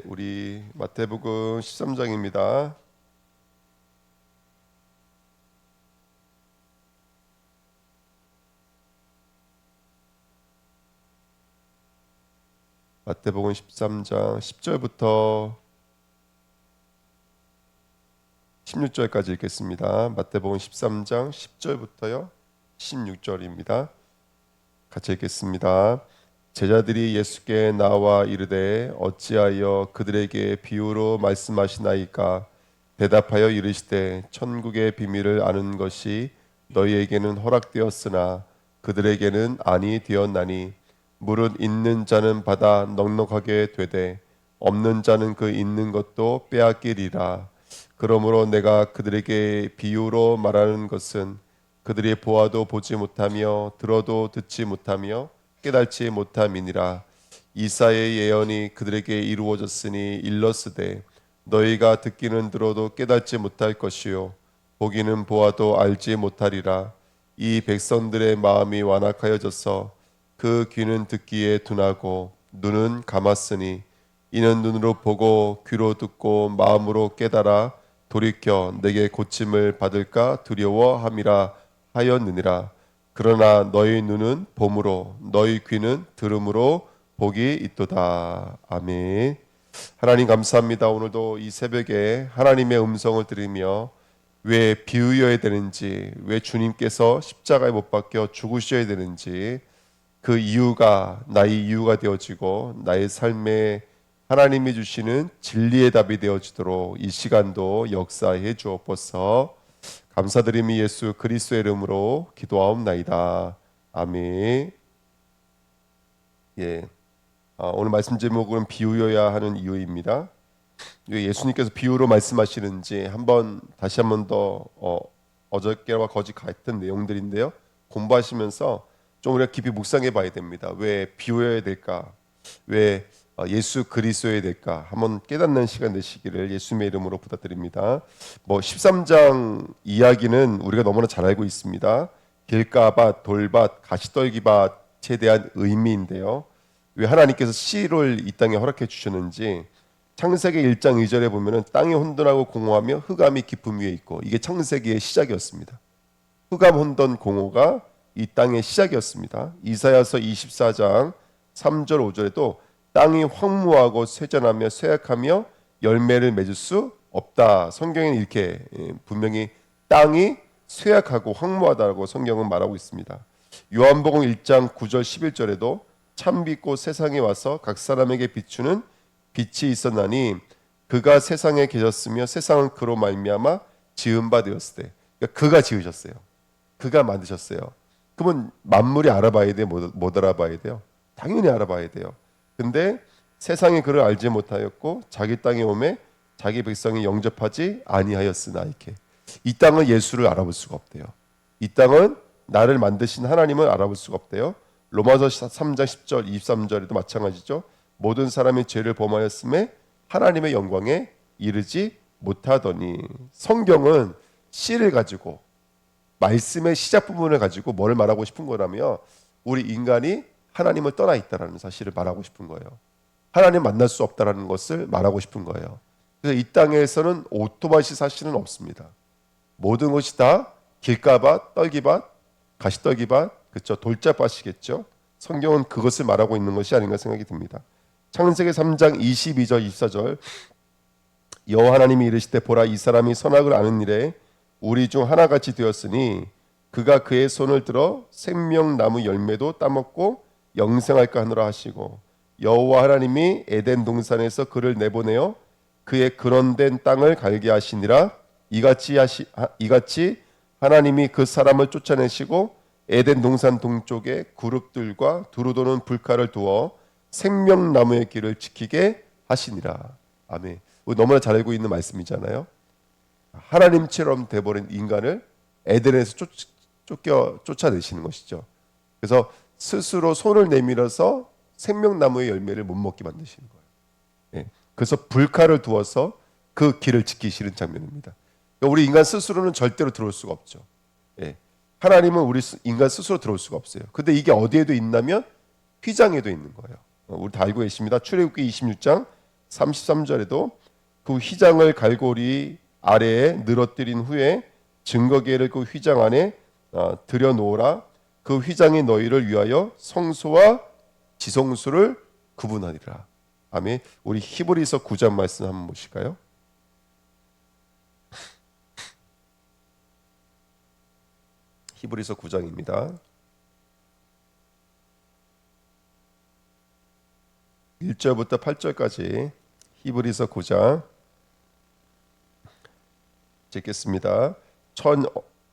우리 마태복음 13장입니다. 마태복음 13장 10절부터 16절까지 읽겠습니다. 마태복음 13장 10절부터요 16절입니다. 같이 읽겠습니다. 제자들이 예수께 나와 이르되 어찌하여 그들에게 비유로 말씀하시나이까? 대답하여 이르시되 천국의 비밀을 아는 것이 너희에게는 허락되었으나 그들에게는 아니 되었나니 무릇 있는 자는 받아 넉넉하게 되되 없는 자는 그 있는 것도 빼앗기리라. 그러므로 내가 그들에게 비유로 말하는 것은 그들이 보아도 보지 못하며 들어도 듣지 못하며 깨달지 못함이니라. 이사야의 예언이 그들에게 이루어졌으니 일렀으되 너희가 듣기는 들어도 깨닫지 못할 것이요 보기는 보아도 알지 못하리라. 이 백성들의 마음이 완악하여져서 그 귀는 듣기에 둔하고 눈은 감았으니 이는 눈으로 보고 귀로 듣고 마음으로 깨달아 돌이켜 내게 고침을 받을까 두려워함이라 하였느니라. 그러나 너희 눈은 봄으로 너희 귀는 들음으로 복이 있도다. 아멘. 하나님 감사합니다. 오늘도 이 새벽에 하나님의 음성을 들으며 왜 비우여야 되는지, 왜 주님께서 십자가에 못 박혀 죽으셔야 되는지 그 이유가 나의 이유가 되어지고 나의 삶에 하나님이 주시는 진리의 답이 되어지도록 이 시간도 역사해 주옵소서. 감사드리며 예수 그리스도의 이름으로 기도하옵나이다. 아멘. 오늘 말씀 제목은 비유여야 하는 이유입니다. 왜 예수님께서 비유로 말씀하시는지 다시 한번 더 어저께와 거짓 같은 내용들인데요. 공부하시면서 좀 우리가 깊이 묵상해 봐야 됩니다. 왜 비유여야 될까? 왜 예수 그리스도여야 될까? 한번 깨닫는 시간 되시기를 예수님의 이름으로 부탁드립니다. 13장 이야기는 우리가 너무나 잘 알고 있습니다. 길가밭, 돌밭, 가시떨기밭에 대한 의미인데요. 왜 하나님께서 씨를 이 땅에 허락해 주셨는지 창세기 1장 2절에 보면은 땅이 혼돈하고 공허하며 흑암이 깊음 위에 있고, 이게 창세기의 시작이었습니다. 흑암, 혼돈, 공허가 이 땅의 시작이었습니다. 이사야서 24장 3절 5절에도 땅이 황무하고 쇠전하며 쇠약하며 열매를 맺을 수 없다. 성경에는 이렇게 분명히 땅이 쇠약하고 황무하다고 성경은 말하고 있습니다. 요한복음 1장 9절 11절에도 참빛꽃 세상에 와서 각 사람에게 비추는 빛이 있었나니 그가 세상에 계셨으며 세상은 그로 말미암아 지은 바 되었으되. 그러니까 그가 지으셨어요. 그가 만드셨어요. 그러면 만물이 알아봐야 돼요? 못 알아봐야 돼요? 당연히 알아봐야 돼요. 근데 세상이 그를 알지 못하였고 자기 땅에 오매 자기 백성이 영접하지 아니하였으나, 이렇게 이 땅은 예수를 알아볼 수가 없대요. 이 땅은 나를 만드신 하나님을 알아볼 수가 없대요. 로마서 3장 10절 23절에도 마찬가지죠. 모든 사람이 죄를 범하였음에 하나님의 영광에 이르지 못하더니. 성경은 씨를 가지고, 말씀의 시작 부분을 가지고 뭘 말하고 싶은 거라며 우리 인간이 하나님을 떠나 있다라는 사실을 말하고 싶은 거예요. 하나님 만날 수 없다라는 것을 말하고 싶은 거예요. 그래서 이 땅에서는 오토밭이 사실은 없습니다. 모든 것이 다 길가밭, 떨기밭, 가시떨기밭, 그렇죠? 돌짝밭이겠죠. 성경은 그것을 말하고 있는 것이 아닌가 생각이 듭니다. 창세기 3장 22절 24절 여호와 하나님이 이르시되 보라, 이 사람이 선악을 아는 일에 우리 중 하나같이 되었으니 그가 그의 손을 들어 생명나무 열매도 따먹고 영생할까 하노라 하시고, 여호와 하나님이 에덴 동산에서 그를 내보내어 그의 근원된 땅을 갈게 하시니라. 이같이 하나님이 그 사람을 쫓아내시고 에덴 동산 동쪽에 그룹들과 두루 도는 불칼을 두어 생명나무의 길을 지키게 하시니라. 아멘. 우리 너무나 잘 알고 있는 말씀이잖아요. 하나님처럼 돼버린 인간을 에덴에서 쫓아내시는 것이죠. 그래서 스스로 손을 내밀어서 생명나무의 열매를 못 먹게 만드시는 거예요. 그래서 불칼을 두어서 그 길을 지키시는 장면입니다. 그러니까 우리 인간 스스로는 절대로 들어올 수가 없죠. 하나님은 우리 인간 스스로 들어올 수가 없어요. 근데 이게 어디에도 있냐면 휘장에도 있는 거예요. 우리 다 알고 계십니다. 출애굽기 26장 33절에도 그 휘장을 갈고리 아래에 늘어뜨린 후에 증거계를 그 휘장 안에 들여 놓으라. 그 휘장이 너희를 위하여 성소와 지성소를 구분하리라. 아멘. 우리 히브리서 9장 말씀 한번 보실까요? 히브리서 9장입니다. 1절부터 8절까지 히브리서 9장 읽겠습니다. 천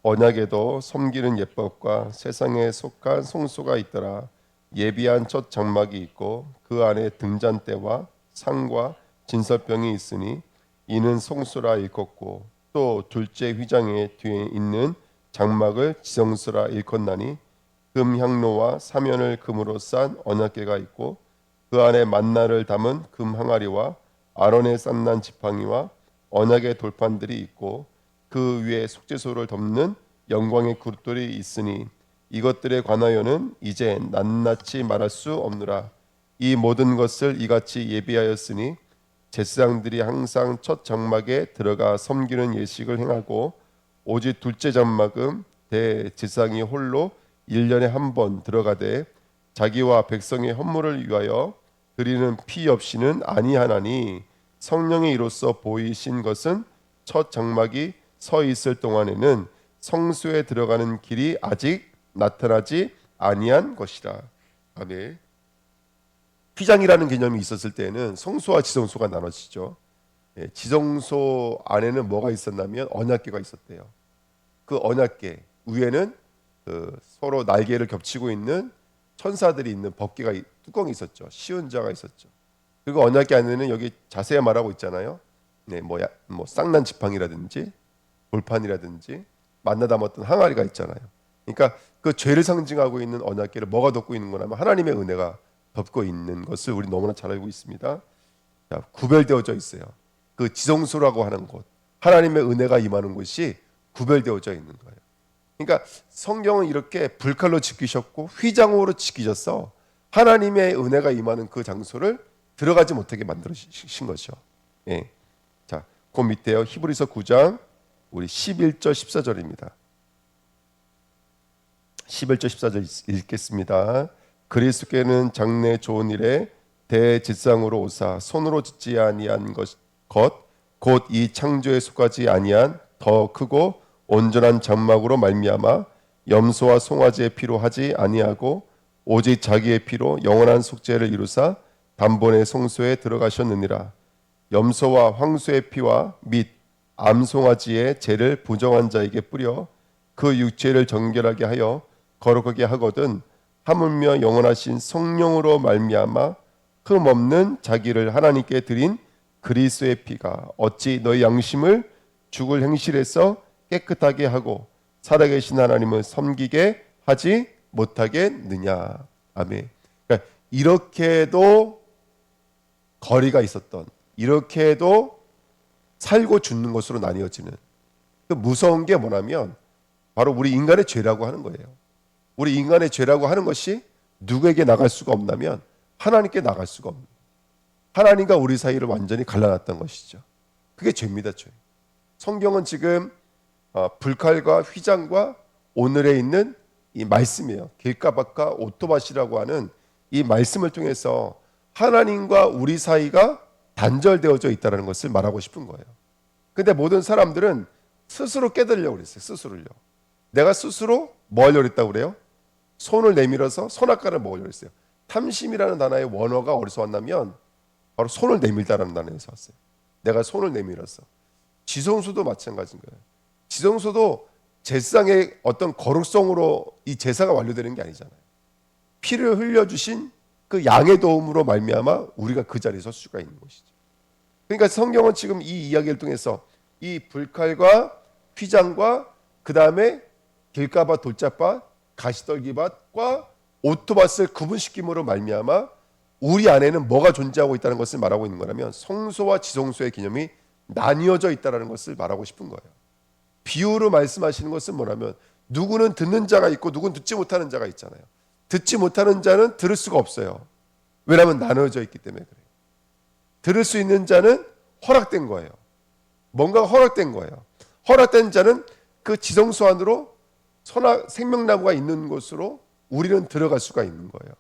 언약에도 섬기는 예법과 세상에 속한 성소가 있더라. 예비한 첫 장막이 있고 그 안에 등잔대와 상과 진설병이 있으니 이는 성소라 일컫고 또 둘째 휘장의 뒤에 있는 장막을 지성소라 일컫나니 금 향로와 사면을 금으로 싼 언약궤가 있고 그 안에 만나를 담은 금 항아리와 아론의 싼난 지팡이와 언약의 돌판들이 있고 그 위에 속죄소를 덮는 영광의 그릇들이 있으니 이것들에 관하여는 이제 낱낱이 말할 수 없느라. 이 모든 것을 이같이 예비하였으니 제사장들이 항상 첫 장막에 들어가 섬기는 예식을 행하고 오직 둘째 장막은 대제사장이 홀로 1년에 한 번 들어가되 자기와 백성의 헌물을 위하여 드리는 피 없이는 아니하나니 성령의 이로써 보이신 것은 첫 장막이 서 있을 동안에는 성소에 들어가는 길이 아직 나타나지 아니한 것이라. 아멘. 휘장이라는 개념이 있었을 때는 성소와 지성소가 나눠지죠. 지성소 안에는 뭐가 있었냐면 언약궤가 있었대요. 그 언약궤 위에는 서로 날개를 겹치고 있는 천사들이 있는 법궤가 뚜껑이 있었죠. 시은자가 있었죠. 그리고 언약궤 안에는 여기 자세히 말하고 있잖아요. 뭐 쌍난 지팡이라든지 돌판이라든지 만나 담았던 항아리가 있잖아요. 그러니까 그 죄를 상징하고 있는 언약궤를 뭐가 덮고 있는 거냐면 하나님의 은혜가 덮고 있는 것을 우리 너무나 잘 알고 있습니다. 자, 구별되어져 있어요. 그 지성소라고 하는 곳, 하나님의 은혜가 임하는 곳이 구별되어져 있는 거예요. 그러니까 성경은 이렇게 불칼로 지키셨고 휘장으로 지키셔서 하나님의 은혜가 임하는 그 장소를 들어가지 못하게 만들어주신 거죠. 예. 자, 그 밑에요. 히브리서 9장 우리 11절 14절입니다. 11절 14절 읽겠습니다. 그리스도께는 장래 좋은 일에 대제사장으로 오사 손으로 짓지 아니한 것 곧 이 창조에 속하지 아니한 더 크고 온전한 장막으로 말미암아 염소와 송아지의 피로 하지 아니하고 오직 자기의 피로 영원한 속죄를 이루사 단번에 성소에 들어가셨느니라. 염소와 황소의 피와 및 암송아지의 죄를 부정한 자에게 뿌려 그 육체를 정결하게 하여 거룩하게 하거든 하물며 영원하신 성령으로 말미암아 흠 없는 자기를 하나님께 드린 그리스도의 피가 어찌 너희 양심을 죽을 행실에서 깨끗하게 하고 살아계신 하나님을 섬기게 하지 못하겠느냐. 아멘. 그러니까 이렇게도 거리가 있었던, 이렇게도 살고 죽는 것으로 나뉘어지는 그 무서운 게 뭐냐면 바로 우리 인간의 죄라고 하는 거예요. 우리 인간의 죄라고 하는 것이 누구에게 나갈 수가 없냐면 하나님께 나갈 수가 없는, 하나님과 우리 사이를 완전히 갈라놨던 것이죠. 그게 죄입니다. 죄. 성경은 지금 불칼과 휘장과 오늘에 있는 이 말씀이에요. 길가밭과 오토밭이라고 하는 이 말씀을 통해서 하나님과 우리 사이가 단절되어져 있다는 것을 말하고 싶은 거예요. 근데 모든 사람들은 스스로 깨달으려고 그랬어요. 스스로요. 내가 스스로 뭐 하려고 그랬다고 그래요? 손을 내밀어서 손아까를 먹으려고 했어요. 탐심이라는 단어의 원어가 어디서 왔냐면 바로 손을 내밀다라는 단어에서 왔어요. 내가 손을 내밀어서. 지성소도 마찬가지인 거예요. 지성소도 제사장의 어떤 거룩성으로 이 제사가 완료되는 게 아니잖아요. 피를 흘려주신 그 양의 도움으로 말미암아 우리가 그 자리에 설 수가 있는 것이죠. 그러니까 성경은 지금 이 이야기를 통해서 이 불칼과 휘장과 그 다음에 길가밭, 돌짝밭, 가시떨기밭과 오토밭을 구분시킴으로 말미암아 우리 안에는 뭐가 존재하고 있다는 것을 말하고 있는 거라면 성소와 지성소의 개념이 나뉘어져 있다는 것을 말하고 싶은 거예요. 비유로 말씀하시는 것은 뭐냐면 누구는 듣는 자가 있고 누구는 듣지 못하는 자가 있잖아요. 듣지 못하는 자는 들을 수가 없어요. 왜냐하면 나눠져 있기 때문에 그래요. 들을 수 있는 자는 허락된 거예요. 뭔가가 허락된 거예요. 허락된 자는 그 지성소 안으로 생명나무가 있는 곳으로 우리는 들어갈 수가 있는 거예요.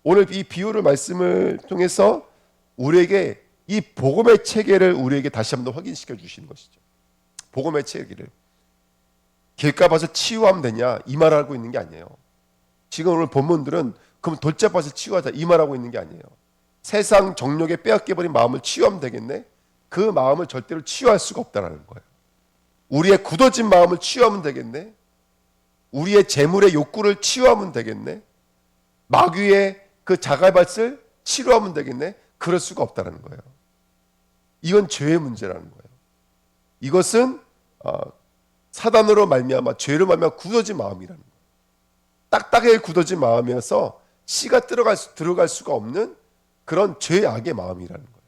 오늘 이 비유를 말씀을 통해서 우리에게 이 복음의 체계를 우리에게 다시 한번 확인시켜 주시는 것이죠. 복음의 체계를. 길가밭을 치유하면 되냐 이 말하고 있는 게 아니에요. 지금 오늘 본문들은 그럼 돌짝밭을 치유하자 이 말하고 있는 게 아니에요. 세상 정욕에 빼앗겨버린 마음을 치유하면 되겠네? 그 마음을 절대로 치유할 수가 없다는 거예요. 우리의 굳어진 마음을 치유하면 되겠네? 우리의 재물의 욕구를 치유하면 되겠네? 마귀의 그 자갈밭을 치료하면 되겠네? 그럴 수가 없다는 거예요. 이건 죄의 문제라는 거예요. 이것은 사단으로 말미암아 죄로 말미암아 굳어진 마음이라는 거예요. 딱딱하게 굳어진 마음이어서 씨가 들어갈 수가 없는 그런 죄악의 마음이라는 거예요.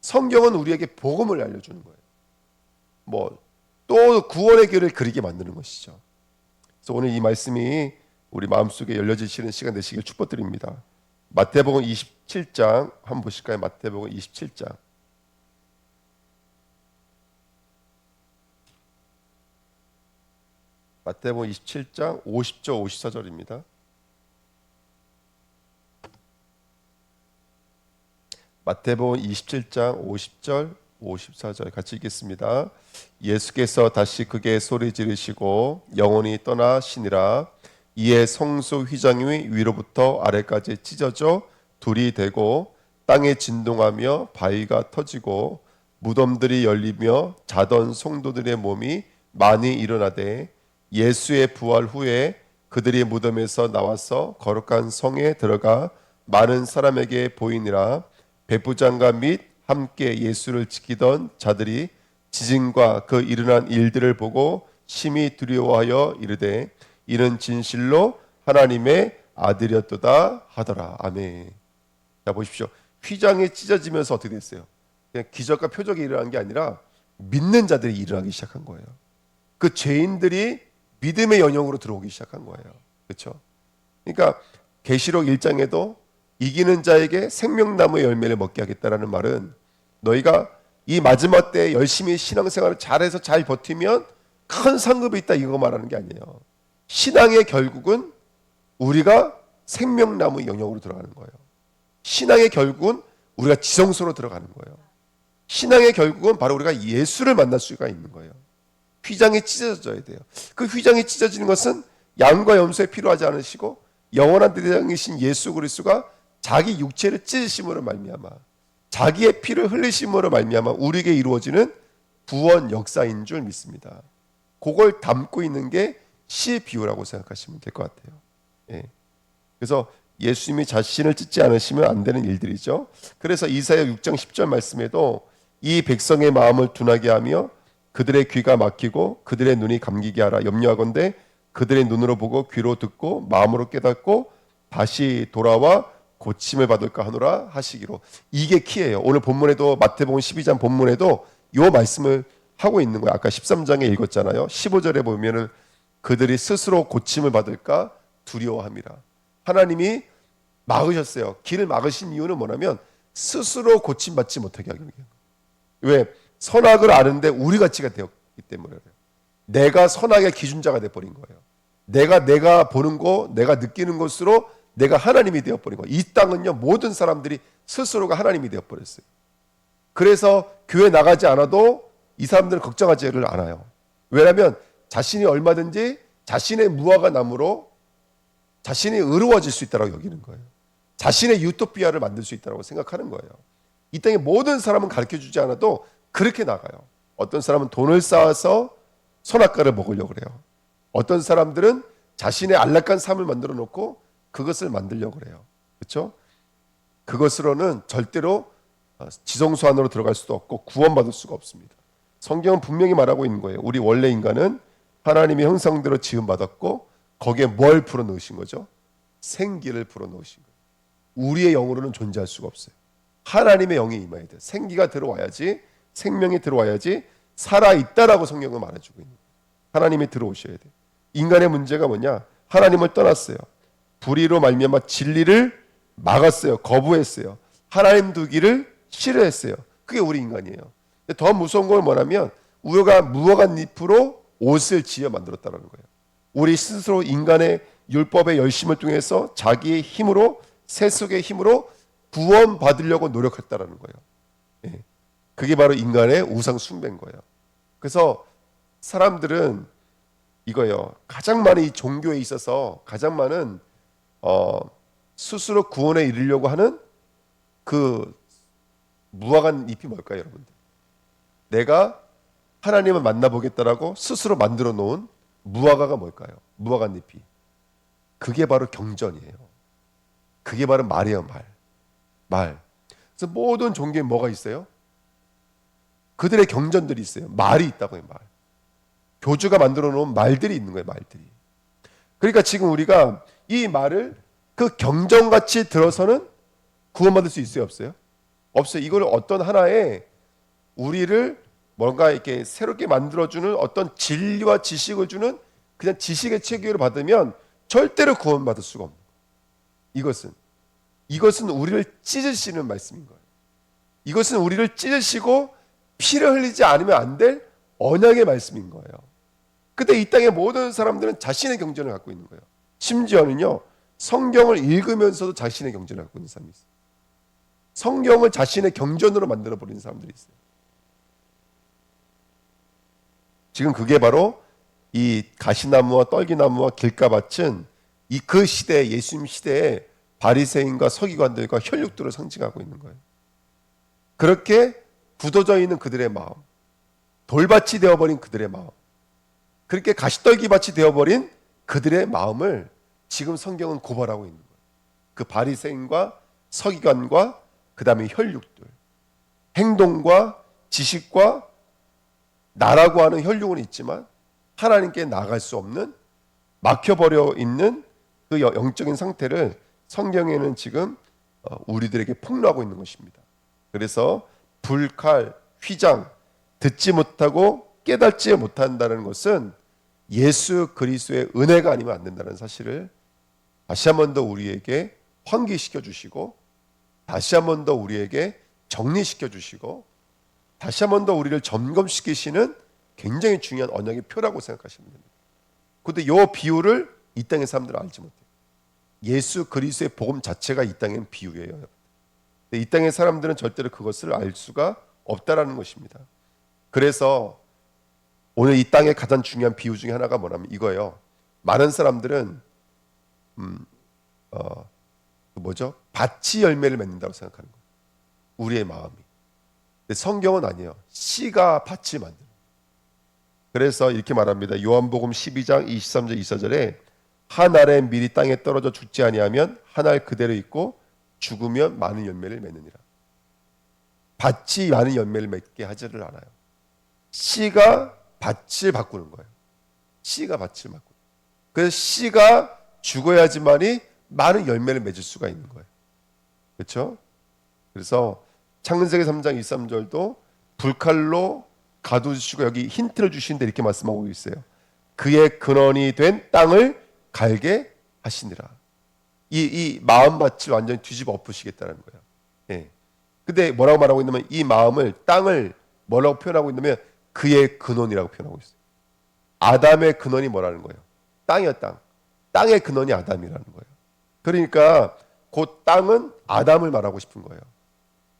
성경은 우리에게 복음을 알려주는 거예요. 또 구원의 길을 그리게 만드는 것이죠. 그래서 오늘 이 말씀이 우리 마음속에 열려지시는 시간 되시길 축복드립니다. 마태복음 27장 한번 보실까요? 마태복음 27장. 마태복음 27장 50절 54절입니다. 마태복음 27장 50절 54절 같이 읽겠습니다. 예수께서 다시 크게 소리 지르시고 영혼이 떠나시니라. 이에 성소 휘장이 위로부터 아래까지 찢어져 둘이 되고 땅에 진동하며 바위가 터지고 무덤들이 열리며 자던 성도들의 몸이 많이 일어나되 예수의 부활 후에 그들이 무덤에서 나와서 거룩한 성에 들어가 많은 사람에게 보이니라. 백부장과 및 함께 예수를 지키던 자들이 지진과 그 일어난 일들을 보고 심히 두려워하여 이르되 이는 진실로 하나님의 아들이었도다 하더라. 아멘. 자 보십시오. 휘장이 찢어지면서 어떻게 됐어요? 그냥 기적과 표적이 일어난 게 아니라 믿는 자들이 일어나기 시작한 거예요. 그 죄인들이 믿음의 영역으로 들어오기 시작한 거예요. 그렇죠? 그러니까 계시록 1장에도 이기는 자에게 생명나무의 열매를 먹게 하겠다라는 말은 너희가 이 마지막 때 열심히 신앙생활을 잘해서 잘 버티면 큰 상급이 있다 이거 말하는 게 아니에요. 신앙의 결국은 우리가 생명나무 영역으로 들어가는 거예요. 신앙의 결국은 우리가 지성소로 들어가는 거예요. 신앙의 결국은 바로 우리가 예수를 만날 수가 있는 거예요. 휘장이 찢어져야 돼요. 그 휘장이 찢어지는 것은 양과 염소에 필요하지 않으시고 영원한 대장이신 예수 그리스도가 자기 육체를 찢으심으로 말미암아 자기의 피를 흘리심으로 말미암아 우리에게 이루어지는 구원 역사인 줄 믿습니다. 그걸 담고 있는 게 시 비유라고 생각하시면 될 것 같아요. 예. 그래서 예수님이 자신을 찢지 않으시면 안 되는 일들이죠. 그래서 이사야 6장 10절 말씀에도 이 백성의 마음을 둔하게 하며 그들의 귀가 막히고 그들의 눈이 감기게 하라. 염려하건대 그들의 눈으로 보고 귀로 듣고 마음으로 깨닫고 다시 돌아와 고침을 받을까 하노라 하시기로. 이게 키예요. 오늘 본문에도 마태복음 12장 본문에도 이 말씀을 하고 있는 거예요. 아까 13장에 읽었잖아요. 15절에 보면은 그들이 스스로 고침을 받을까 두려워함이라. 하나님이 막으셨어요. 길을 막으신 이유는 뭐냐면 스스로 고침받지 못하게 하기 위해서. 왜? 선악을 아는데 우리 가치가 되었기 때문에 내가 선악의 기준자가 돼버린 거예요. 내가 보는 거, 내가 느끼는 것으로 내가 하나님이 되어버린 거예요. 이 땅은요 모든 사람들이 스스로가 하나님이 되어버렸어요. 그래서 교회 나가지 않아도 이 사람들은 걱정하지를 않아요. 왜냐하면 자신이 얼마든지 자신의 무화과 나무로 자신이 의로워질 수 있다고 여기는 거예요. 자신의 유토피아를 만들 수 있다고 생각하는 거예요. 이 땅의 모든 사람은 가르쳐주지 않아도 그렇게 나가요. 어떤 사람은 돈을 쌓아서 선악과를 먹으려고 그래요. 어떤 사람들은 자신의 안락한 삶을 만들어 놓고 그것을 만들려고 그래요. 그렇죠? 그것으로는 절대로 지성소 안으로 들어갈 수도 없고 구원받을 수가 없습니다. 성경은 분명히 말하고 있는 거예요. 우리 원래 인간은 하나님의 형상대로 지음받았고 거기에 뭘 불어넣으신 거죠? 생기를 불어넣으신 거예요. 우리의 영으로는 존재할 수가 없어요. 하나님의 영이 임해야 돼요. 생기가 들어와야지, 생명이 들어와야지 살아있다라고 성경은 말해주고 있는 거예요. 하나님이 들어오셔야 돼요. 인간의 문제가 뭐냐? 하나님을 떠났어요. 불의로 말미암아 진리를 막았어요. 거부했어요. 하나님 두기를 싫어했어요. 그게 우리 인간이에요. 근데 더 무서운 건 뭐냐면 우리가 무화과 잎으로 옷을 지어 만들었다는 거예요. 우리 스스로 인간의 율법의 열심을 통해서 자기의 힘으로 세속의 힘으로 구원받으려고 노력했다라는 거예요. 예. 그게 바로 인간의 우상 숭배인 거예요. 그래서 사람들은 이거예요. 가장 많은 이 종교에 있어서 가장 많은 스스로 구원에 이르려고 하는 그 무화과 잎이 뭘까요, 여러분들? 내가 하나님을 만나보겠다라고 스스로 만들어 놓은 무화과가 뭘까요? 무화과 잎이. 그게 바로 경전이에요. 그게 바로 말이에요, 말. 그래서 모든 종교에 뭐가 있어요? 그들의 경전들이 있어요. 말이 있다고요, 말. 교주가 만들어 놓은 말들이 있는 거예요, 말들이. 그러니까 지금 우리가 이 말을 그 경전같이 들어서는 구원받을 수 있어요, 없어요? 없어요. 이걸 어떤 하나의 우리를 뭔가 이렇게 새롭게 만들어주는 어떤 진리와 지식을 주는 그냥 지식의 체계를 받으면 절대로 구원받을 수가 없는 거예요. 이것은 우리를 찢으시는 말씀인 거예요. 이것은 우리를 찢으시고 피를 흘리지 않으면 안 될 언약의 말씀인 거예요. 그때 이 땅의 모든 사람들은 자신의 경전을 갖고 있는 거예요. 심지어는요, 성경을 읽으면서도 자신의 경전을 갖고 있는 사람이 있어요. 성경을 자신의 경전으로 만들어 버리는 사람들이 있어요. 지금 그게 바로 이 가시나무와 떨기나무와 길가밭은 이 그 시대, 예수님 시대에 바리새인과 서기관들과 혈육들을 상징하고 있는 거예요. 그렇게 굳어져 있는 그들의 마음, 돌밭이 되어버린 그들의 마음, 그렇게 가시떨기밭이 되어버린 그들의 마음을 지금 성경은 고발하고 있는 거예요. 그 바리새인과 서기관과 그 다음에 혈육들, 행동과 지식과 나라고 하는 혈육은 있지만 하나님께 나아갈 수 없는 막혀버려 있는 그 영적인 상태를 성경에는 지금 우리들에게 폭로하고 있는 것입니다. 그래서 불, 칼, 휘장, 듣지 못하고 깨닫지 못한다는 것은 예수 그리스도의 은혜가 아니면 안 된다는 사실을 다시 한 번 더 우리에게 환기시켜 주시고, 다시 한 번 더 우리에게 정리시켜 주시고, 다시 한 번 더 우리를 점검시키시는 굉장히 중요한 언약의 표라고 생각하시면 됩니다. 그런데 이 비유를 이 땅의 사람들은 알지 못해요. 예수 그리스도의 복음 자체가 이 땅에는 비유예요. 근데 이 땅의 사람들은 절대로 그것을 알 수가 없다라는 것입니다. 그래서 오늘 이 땅의 가장 중요한 비유 중에 하나가 뭐냐면 이거예요. 많은 사람들은 밭이 열매를 맺는다고 생각하는 거예요. 우리의 마음이. 근데 성경은 아니에요. 씨가 밭을 만드는. 그래서 이렇게 말합니다. 요한복음 12장 23절 24절에 한 알의 밀이 땅에 떨어져 죽지 아니하면 한 알 그대로 있고 죽으면 많은 열매를 맺느니라. 밭이 많은 열매를 맺게 하지를 않아요. 씨가 밭을 바꾸는 거예요. 씨가 밭을 바꾸는. 그래서 씨가 죽어야지만이 많은 열매를 맺을 수가 있는 거예요. 그렇죠? 그래서 창세기 3장 23절도 불칼로 가두시고 여기 힌트를 주시는데 이렇게 말씀하고 있어요. 그의 근원이 된 땅을 갈게 하시니라. 이 마음밭을 완전히 뒤집어 엎으시겠다는 거예요. 예. 근데 뭐라고 말하고 있냐면 이 마음을 땅을 뭐라고 표현하고 있냐면 그의 근원이라고 표현하고 있어요. 아담의 근원이 뭐라는 거예요? 땅이요, 땅. 땅의 근원이 아담이라는 거예요. 그러니까 그 땅은 아담을 말하고 싶은 거예요.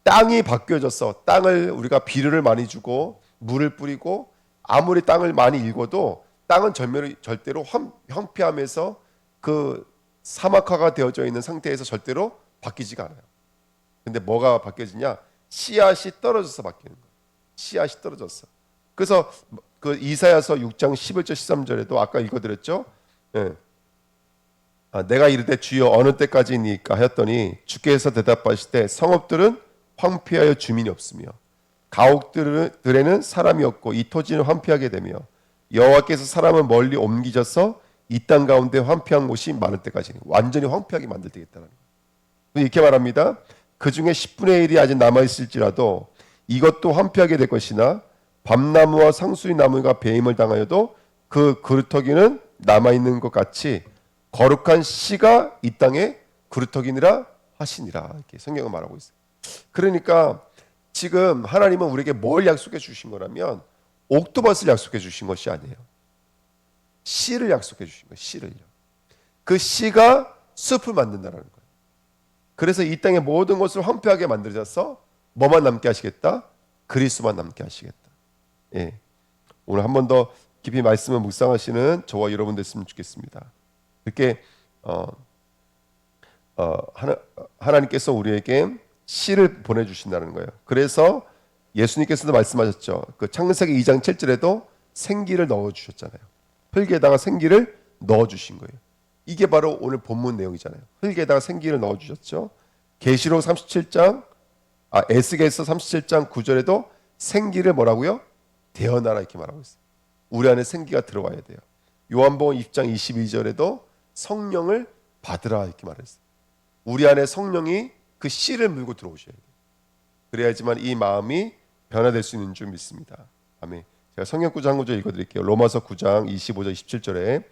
땅이 바뀌어져서 땅을 우리가 비료를 많이 주고 물을 뿌리고 아무리 땅을 많이 일궈도 땅은 절대로 황폐하면서 그 사막화가 되어져 있는 상태에서 절대로 바뀌지가 않아요. 근데 뭐가 바뀌어지냐? 씨앗이 떨어져서 바뀌는 거예요. 씨앗이 떨어졌어. 그래서 그 이사야서 6장 11절 13절에도 아까 읽어드렸죠. 예. 내가 이르되 주여 어느 때까지니까 하였더니 주께서 대답하시되 성읍들은 황폐하여 주민이 없으며 가옥들에는 사람이 없고 이 토지는 황폐하게 되며 여호와께서 사람을 멀리 옮기셔서 이 땅 가운데 황폐한 곳이 많을 때까지 완전히 황폐하게 만들되겠다는 거예요. 이렇게 말합니다. 그 중에 10분의 1이 아직 남아있을지라도 이것도 황폐하게 될 것이나 밤나무와 상수리 나무가 배임을 당하여도 그 그루터기는 남아있는 것 같이 거룩한 씨가 이 땅에 그루터기니라 하시니라. 이렇게 성경은 말하고 있어요. 그러니까 지금 하나님은 우리에게 뭘 약속해 주신 거라면 옥토밭을 약속해 주신 것이 아니에요. 씨를 약속해 주신 거예요. 씨를요. 그 씨가 숲을 만든다라는 거예요. 그래서 이 땅의 모든 것을 황폐하게 만들어서 뭐만 남게 하시겠다? 그리스도만 남게 하시겠다. 예. 오늘 한 번 더 깊이 말씀을 묵상하시는 저와 여러분 됐으면 좋겠습니다. 그렇게 하나님께서 우리에게 씨를 보내주신다는 거예요. 그래서 예수님께서도 말씀하셨죠. 그 창세기 2장 7절에도 생기를 넣어주셨잖아요. 흙에다가 생기를 넣어주신 거예요. 이게 바로 오늘 본문 내용이잖아요. 흙에다가 생기를 넣어주셨죠. 계시록 37장, 에스겔서 37장 9절에도 생기를 뭐라고요? 대언하라 이렇게 말하고 있어요. 우리 안에 생기가 들어와야 돼요. 요한복음 2장 22절에도 성령을 받으라 이렇게 말했어요. 우리 안에 성령이 그 씨를 물고 들어오셔야 돼요. 그래야지만 이 마음이 변화될 수 있는 줄 믿습니다. 아멘. 제가 성경 구절 한 구절 읽어드릴게요. 로마서 9장 25절 27절에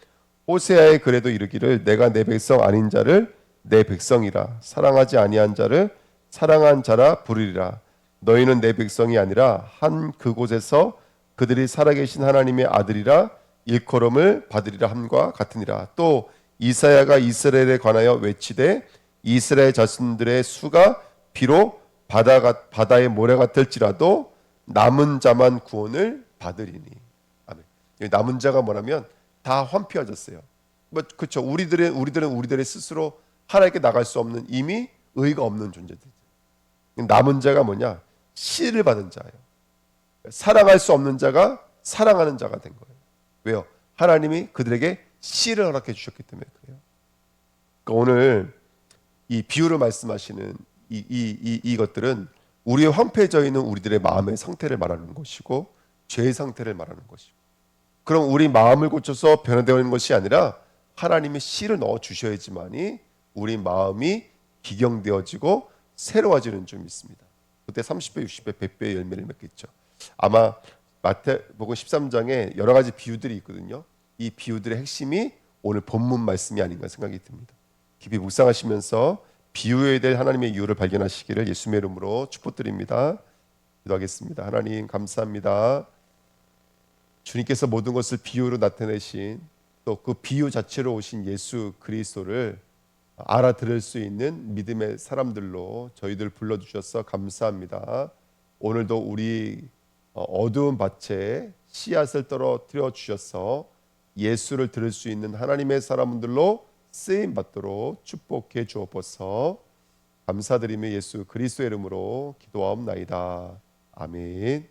호세아의 글에도 이르기를 내가 내 백성 아닌 자를 내 백성이라 사랑하지 아니한 자를 사랑한 자라 부르리라. 너희는 내 백성이 아니라 한 그곳에서 그들이 살아계신 하나님의 아들이라 일컬음을 받으리라 함과 같으니라. 또 이사야가 이스라엘에 관하여 외치되 이스라엘 자손들의 수가 비록 바다의 모래 같을지라도 남은 자만 구원을 받으리니. 아멘. 남은 자가 뭐냐면 다 환피해졌어요. 뭐 그렇죠. 우리들의 스스로 하나님께 나갈 수 없는 이미 의가 없는 존재들. 남은 자가 뭐냐? 씨를 받은 자예요. 사랑할 수 없는 자가 사랑하는 자가 된 거예요. 왜요? 하나님이 그들에게 씨를 허락해 주셨기 때문에 그래요. 그러니까 오늘 이 비유를 말씀하시는 이것들은 우리의 황폐해져 있는 우리들의 마음의 상태를 말하는 것이고 죄의 상태를 말하는 것이고, 그럼 우리 마음을 고쳐서 변화되는 것이 아니라 하나님이 씨를 넣어 주셔야지만이 우리 마음이 기경되어지고 새로워지는 줄 믿습니다. 그때 30배, 60배, 100배의 열매를 맺겠죠. 아마 마태복음 13장에 여러 가지 비유들이 있거든요. 이 비유들의 핵심이 오늘 본문 말씀이 아닌가 생각이 듭니다. 깊이 묵상하시면서 비유해야 될 하나님의 이유를 발견하시기를 예수님의 이름으로 축복드립니다. 기도하겠습니다. 하나님 감사합니다. 주님께서 모든 것을 비유로 나타내신, 또 그 비유 자체로 오신 예수 그리스도를 알아들을 수 있는 믿음의 사람들로 저희들 불러주셔서 감사합니다. 오늘도 우리 어두운 밭에 씨앗을 떨어뜨려 주셔서 예수를 들을 수 있는 하나님의 사람들로 쓰임 받도록 축복해 주옵소서. 감사드리며 예수 그리스도의 이름으로 기도하옵나이다. 아멘.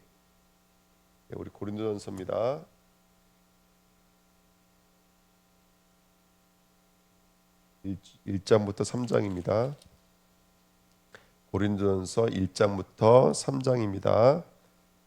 네, 우리 고린도전서입니다. 1장부터 3장입니다. 고린도전서 1장부터 3장입니다.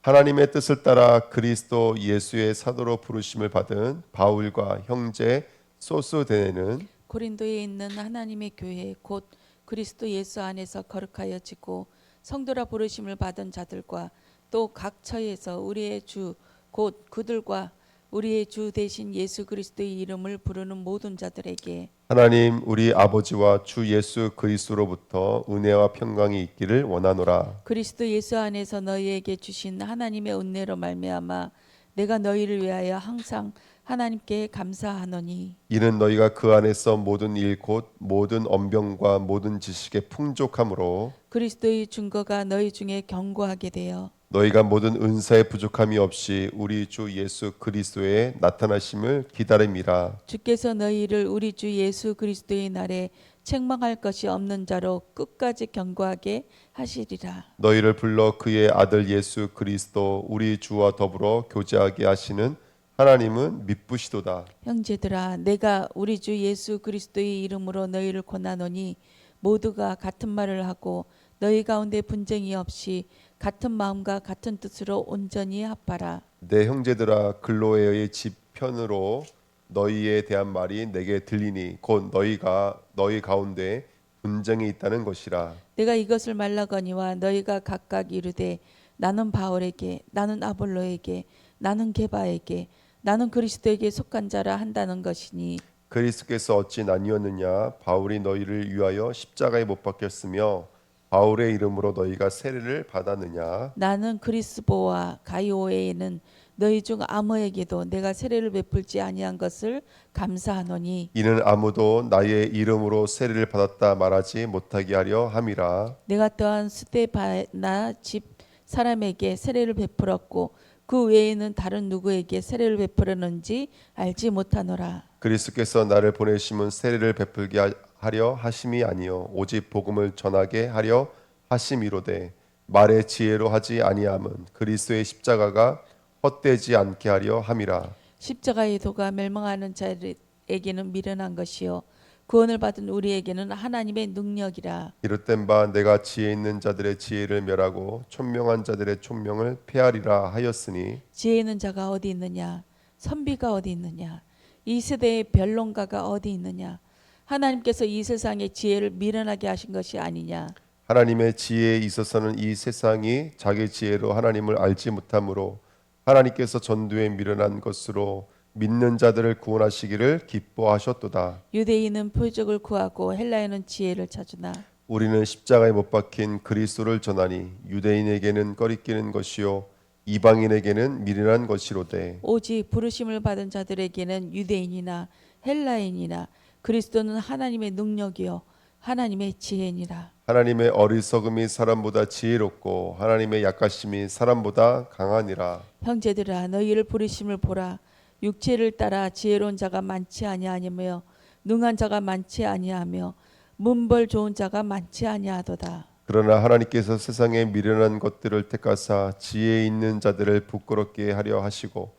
하나님의 뜻을 따라 그리스도 예수의 사도로 부르심을 받은 바울과 형제 소스데네는 고린도에 있는 하나님의 교회 곧 그리스도 예수 안에서 거룩하여 지고 성도라 부르심을 받은 자들과 또 각 처에서 우리의 주 곧 그들과 우리의 주 대신 예수 그리스도의 이름을 부르는 모든 자들에게 하나님 우리 아버지와 주 예수 그리스도로부터 은혜와 평강이 있기를 원하노라. 그리스도 예수 안에서 너희에게 주신 하나님의 은혜로 말미암아 내가 너희를 위하여 항상 하나님께 감사하노니 이는 너희가 그 안에서 모든 일 곧 모든 언병과 모든 지식의 풍족함으로 그리스도의 증거가 너희 중에 견고하게 되어 너희가 모든 은사의 부족함이 없이 우리 주 예수 그리스도의 나타나심을 기다림이라. 주께서 너희를 우리 주 예수 그리스도의 날에 책망할 것이 없는 자로 끝까지 견고하게 하시리라. 너희를 불러 그의 아들 예수 그리스도 우리 주와 더불어 교제하게 하시는 하나님은 미쁘시도다. 형제들아 내가 우리 주 예수 그리스도의 이름으로 너희를 권하노니 모두가 같은 말을 하고 너희 가운데 분쟁이 없이 같은 마음과 같은 뜻으로 온전히 합하라. 내 형제들아 글로에의 집 편으로 너희에 대한 말이 내게 들리니 곧 너희 가운데 분쟁이 있다는 것이라. 내가 이것을 말라거니와 너희가 각각 이르되 나는 바울에게 나는 아볼로에게 나는 게바에게 나는 그리스도에게 속한 자라 한다는 것이니 그리스도께서 어찌 나뉘었느냐? 바울이 너희를 위하여 십자가에 못 박혔으며 바울의 이름으로 너희가 세례를 받았느냐? 나는 그리스보와 가이오에는 너희 중 아무에게도 내가 세례를 베풀지 아니한 것을 감사하노니 이는 아무도 나의 이름으로 세례를 받았다 말하지 못하게 하려 함이라. 내가 또한 스데바나 집 사람에게 세례를 베풀었고 그 외에는 다른 누구에게 세례를 베풀었는지 알지 못하노라. 그리스도께서 나를 보내심은 세례를 베풀게 하려 하심이 아니요 오직 복음을 전하게 하려 하심이로되 말의 지혜로 하지 아니함은 그리스도의 십자가가 헛되지 않게 하려 함이라. 십자가의 도가 멸망하는 자에게는 미련한 것이요 구원을 받은 우리에게는 하나님의 능력이라. 이릇된 바 내가 지혜 있는 자들의 지혜를 멸하고 총명한 자들의 총명을 폐하리라 하였으니 지혜 있는 자가 어디 있느냐? 선비가 어디 있느냐? 이 세대의 변론가가 어디 있느냐? 하나님께서 이 세상의 지혜를 미련하게 하신 것이 아니냐? 하나님의 지혜에 있어서는 이 세상이 자기 지혜로 하나님을 알지 못하므로 하나님께서 전두에 미련한 것으로 믿는 자들을 구원하시기를 기뻐하셨도다. 유대인은 표적을 구하고 헬라인은 지혜를 찾으나 우리는 십자가에 못 박힌 그리스도를 전하니 유대인에게는 꺼리끼는 것이요 이방인에게는 미련한 것이로되 오직 부르심을 받은 자들에게는 유대인이나 헬라인이나 그리스도는 하나님의 능력이요 하나님의 지혜니라. 하나님의 어리석음이 사람보다 지혜롭고 하나님의 약하심이 사람보다 강하니라. 형제들아 너희를 부르심을 보라. 육체를 따라 지혜로운 자가 많지 아니하며 능한 자가 많지 아니하며 문벌 좋은 자가 많지 아니하도다. 그러나 하나님께서 세상의 미련한 것들을 택하사 지혜 있는 자들을 부끄럽게 하려 하시고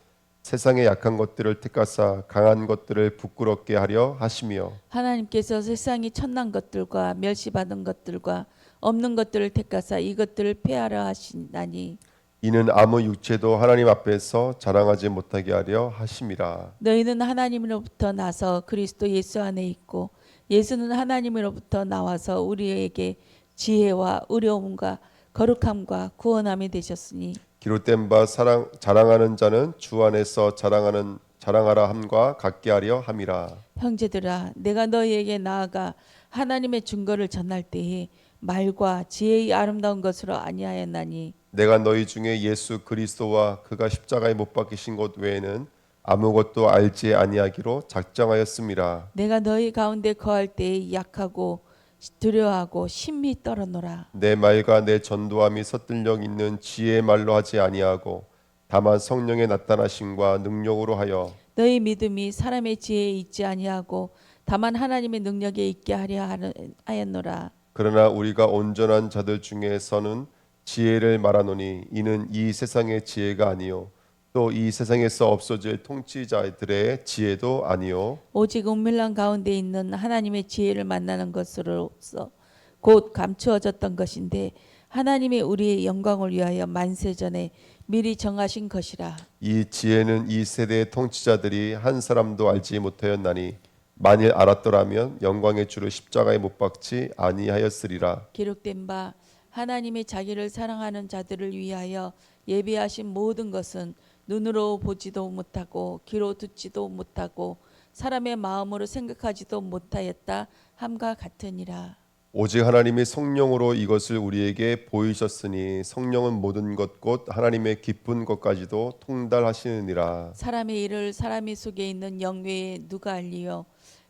세상의 약한 것들을 택하사 강한 것들을 부끄럽게 하려 하시며 하나님께서 세상이 천난 것들과 멸시받은 것들과 없는 것들을 택하사 이것들을 폐하려 하시나니 이는 아무 육체도 하나님 앞에서 자랑하지 못하게 하려 하심이라. 너희는 하나님으로부터 나서 그리스도 예수 안에 있고 예수는 하나님으로부터 나와서 우리에게 지혜와 의로움과 거룩함과 구원함이 되셨으니 기록된 바 자랑하는 자는 주 안에서 자랑하라 함과 같게 하려 함이라. 형제들아 내가 너희에게 나아가 하나님의 증거를 전할 때에 말과 지혜의 아름다운 것으로 아니하였나니 내가 너희 중에 예수 그리스도와 그가 십자가에 못 박히신 것 외에는 아무것도 알지 아니하기로 작정하였음이라. 내가 너희 가운데 거할 때에 약하고 두려워하고 심히 떨어노라. 내 말과 내 전도함이 서툴력 있는 지혜의 말로 하지 아니하고 다만 성령의 나타나심과 능력으로 하여 너희 믿음이 사람의 지혜에 있지 아니하고 다만 하나님의 능력에 있게 하려 하였노라. 그러나 우리가 온전한 자들 중에서는 지혜를 말하노니 이는 이 세상의 지혜가 아니요 또 이 세상에서 없어질 통치자들의 지혜도 아니요 오직 은밀한 가운데 있는 하나님의 지혜를 만나는 것으로서 곧 감추어졌던 것인데 하나님의 우리의 영광을 위하여 만세전에 미리 정하신 것이라. 이 지혜는 이 세대의 통치자들이 한 사람도 알지 못하였나니 만일 알았더라면 영광의 주를 십자가에 못 박지 아니하였으리라. 기록된 바 하나님의 자기를 사랑하는 자들을 위하여 예비하신 모든 것은 눈으로 보지도 못하고 귀로 듣지도 못하고 사람의 마음으로 생각하지도 못하였다 함과 같으니라. 오직 하나님이 성령으로 이것을 우리에게 보이셨으니 성령은 모든 것 곧 하나님의 깊은 것까지도 통달하시느니라. 사람의 일을 사람이 속에 있는 영 외에 누가 알리요?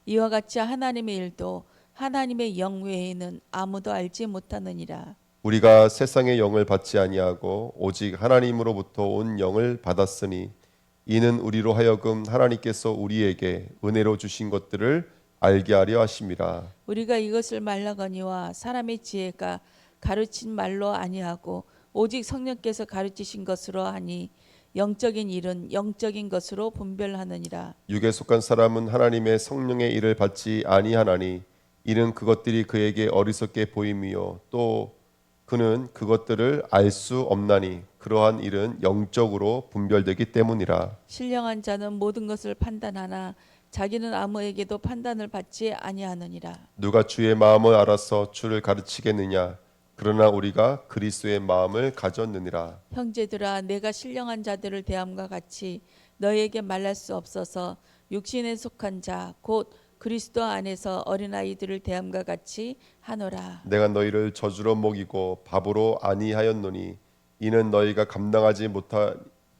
이와 같이 하나님의 일도 하나님의 영 외에는 아무도 알지 못하느니라. 우리가 세상의 영을 받지 아니하고 오직 하나님으로부터 온 영을 받았으니 이는 우리로 하여금 하나님께서 우리에게 은혜로 주신 것들을 알게 하려 하심이라. 우리가 이것을 말라거니와 사람의 지혜가 가르친 말로 아니하고 오직 성령께서 가르치신 것으로 하니 영적인 일은 영적인 것으로 분별하느니라. 육에 속한 사람은 하나님의 성령의 일을 받지 아니하나니 이는 그것들이 그에게 어리석게 보임이요 또 그는 그것들을 알 수 없나니 그러한 일은 영적으로 분별되기 때문이라. 신령한 자는 모든 것을 판단하나 자기는 아무에게도 판단을 받지 아니하느니라. 누가 주의 마음을 알아서 주를 가르치겠느냐? 그러나 우리가 그리스도의 마음을 가졌느니라. 형제들아 내가 신령한 자들을 대함과 같이 너희에게 말할 수 없어서 육신에 속한 자 곧 그리스도 안에서 어린아이들을 대함과 같이 하노라. 내가 너희를 저주로 먹이고 밥으로 아니하였노니 이는 너희가 감당하지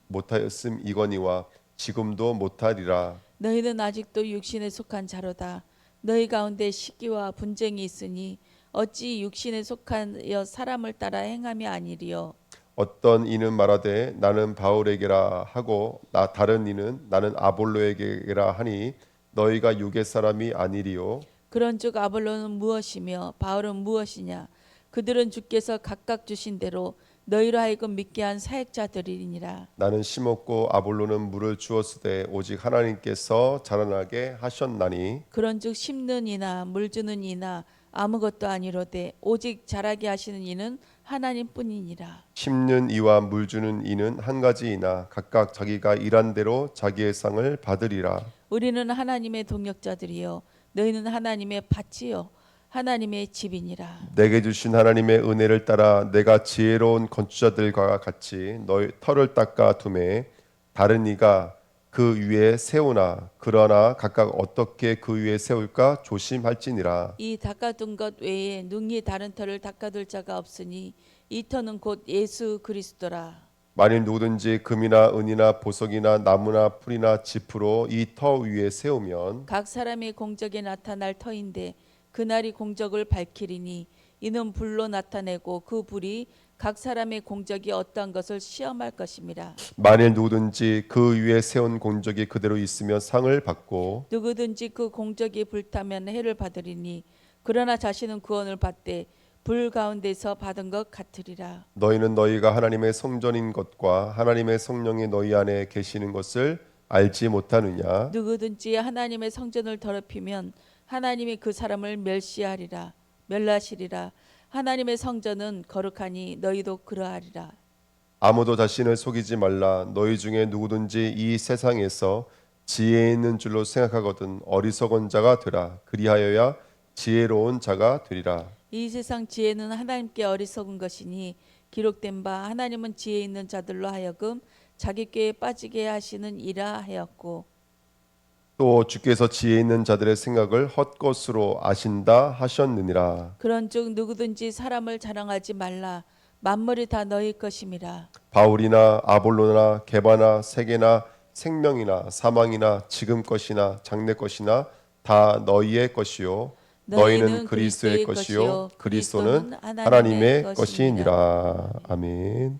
못하였음이거니와 지금도 못하리라. 너희는 아직도 육신에 속한 자로다. 너희 가운데 시기와 분쟁이 있으니 어찌 육신에 속하여 사람을 따라 행함이 아니리요. 어떤 이는 말하되 나는 바울에게라 하고 다른 이는 나는 아볼로에게라 하니 너희가 육의 사람이 아니리요. 그런즉 아볼로는 무엇이며 바울은 무엇이냐? 그들은 주께서 각각 주신 대로 너희로 하여금 믿게 한 사역자들이니라. 나는 심었고 아볼로는 물을 주었으되 오직 하나님께서 자라나게 하셨나니 그런즉 심는 이나 물 주는 이나 아무것도 아니로되 오직 자라게 하시는 이는 하나님뿐이니라. 심는 이와 물 주는 이는 한 가지이나 각각 자기가 일한 대로 자기의 상을 받으리라. 우리는 하나님의 동역자들이요 너희는 하나님의 밭이요 하나님의 집이니라. 내게 주신 하나님의 은혜를 따라 내가 지혜로운 건축자들과 같이 너희 터를 닦아 두매 다른 이가 그 위에 세우나 그러나 각각 어떻게 그 위에 세울까 조심할지니라. 이 닦아둔 것 외에 능히 다른 터를 닦아둘 자가 없으니 이 터는 곧 예수 그리스도라. 만일 누구든지 금이나 은이나 보석이나 나무나 풀이나 짚으로 이 터 위에 세우면 각 사람의 공적에 나타날 터인데 그날이 공적을 밝히리니 이는 불로 나타내고 그 불이 각 사람의 공적이 어떠한 것을 시험할 것임이라. 만일 누구든지 그 위에 세운 공적이 그대로 있으면 상을 받고 누구든지 그 공적이 불타면 해를 받으리니 그러나 자신은 구원을 받되 불 가운데서 받은 것 같으리라. 너희는 너희가 하나님의 성전인 것과 하나님의 성령이 너희 안에 계시는 것을 알지 못하느냐. 누구든지 하나님의 성전을 더럽히면 하나님이 그 사람을 멸하시리라. 하나님의 성전은 거룩하니 너희도 그러하리라. 아무도 자신을 속이지 말라. 너희 중에 누구든지 이 세상에서 지혜 있는 줄로 생각하거든 어리석은 자가 되라. 그리하여야 지혜로운 자가 되리라. 이 세상 지혜는 하나님께 어리석은 것이니 기록된 바 하나님은 지혜 있는 자들로 하여금 자기 꾀에 빠지게 하시는 이라 하였고 또 주께서 지혜 있는 자들의 생각을 헛것으로 아신다 하셨느니라. 그런즉 누구든지 사람을 자랑하지 말라. 만물이 다 너희 것임이라. 바울이나 아볼로나 게바나 세계나 생명이나 사망이나 지금 것이나 장래 것이나 다 너희의 것이요 너희는 그리스도의 것이요 그리스도는 하나님의 것이니라. 아멘.